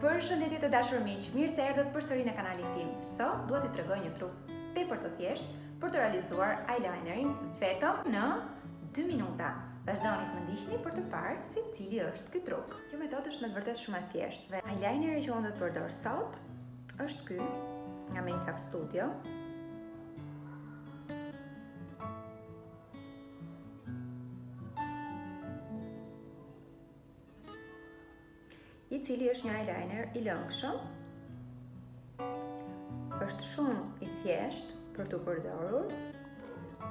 Përshëndetje të dashur miq, mirë se erdhët përsëri në kanalin tim. Sot dua t'ju tregoj një trup tepër të thjeshtë për të realizuar eyelinerin vetëm në 2 minuta. Vazhdoni të më ndiqni për të parë se cili është ky trup. Kjo metodë është me të vërtetë shumë e thjeshtë dhe eyelineri që unë do të përdor sot është ky nga Makeup Studio. I cili është një eyeliner i lëngshëm, është shumë i thjeshtë për të përdorur,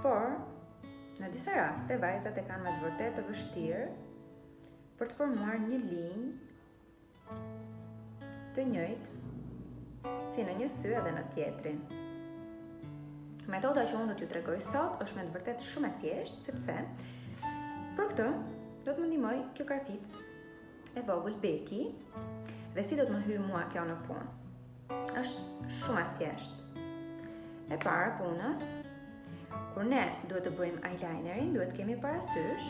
por në disa raste vajzat e kanë me të vërtetë të vështirë për të formuar një linjë të njëjtë si në një sy edhe në tjetrin. Metoda që unë do t'ju tregoj sot është me të vërtetë shumë e thjeshtë, sepse për këtë do të më ndihmoj kjo karficë e vogël beki dhe si do të më hyjë mua kjo në punë. Është shumë e thjeshtë. E para punës, kur ne duhet të bëjmë eyelinerin, duhet kemi parasysh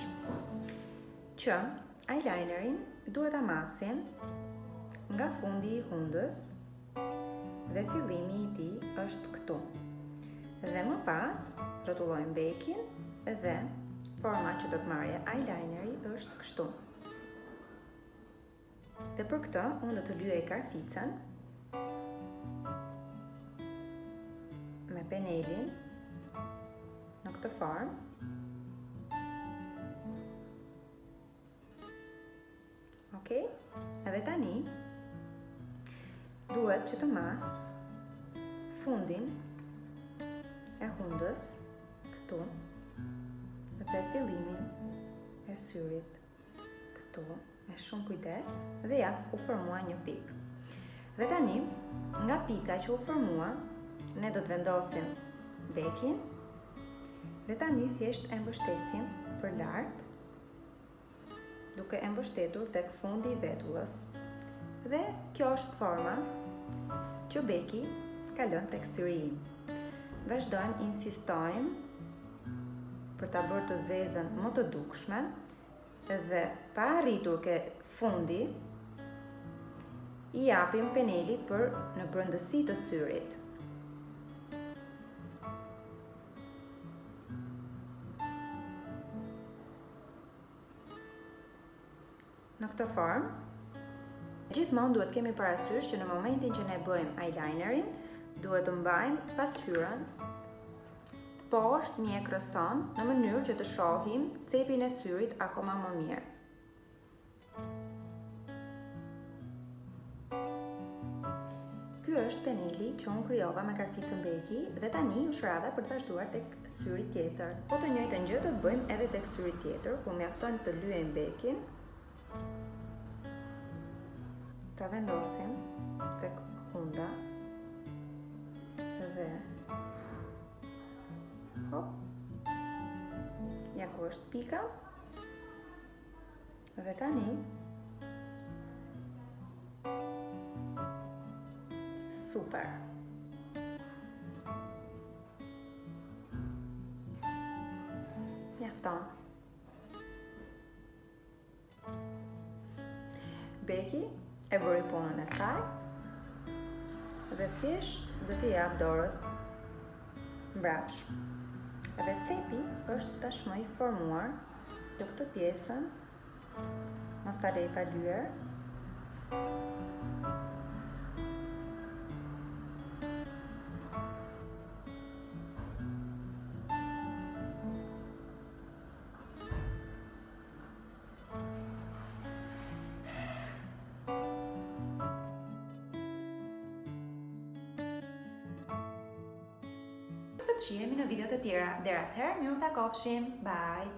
që eyelinerin duhet ta masim nga fundi i hundës dhe fillimi i tij është këtu. Dhe më pas rrotullojmë bekin dhe forma që do të marrë eyelineri është kështu. Dhe për këtë, unë do të lyej karficën me penelin në këtë formë. Okej? Edhe tani duhet që të mas fundin e hundës këtu dhe fillimin e syrit këtu. Me shumë kujdes dhe ja u formua një pikë. Dhe tani, nga pika që u formua, ne do të vendosim bekin dhe tani thjesht e mbështesim për lart, duke e mbështetur tek fundi i vetullës. Dhe kjo është forma që beki ka lënë tek syri im. Vazhdojmë, insistojmë për ta bërë të zezën më të dukshme. Dhe pa arritur ke fundi, i japim penelit për në brendësi të syrit. Në këtë formë, gjithmonë duhet kemi parasysh që në momentin që ne bëjmë eyelinerin, duhet të mbajmë pasqyrën poshtë mjekrëson në mënyrë që të shohim cepin e syrit akoma më mirë. Ky është peneli që unë krijova me karficën beki dhe tani u shradha për të vazhduar tek syri tjetër. Po të njëjtën gjë do të bëjmë edhe tek syri tjetër, ku mjafton të lyejmë bekin, ta vendosim tek hunda dhe ja ku është pika dhe tani super. Mjafton. Beki e bëri punën e saj dhe thjesht do t'i jap dorës mbrapsh. Edhe cepi është tashmë i formuar në këtë pjesën, mos ta lej pa lyer. Të shihemi në videot e tjera. Deri atëherë, mirë takofshim. Bye.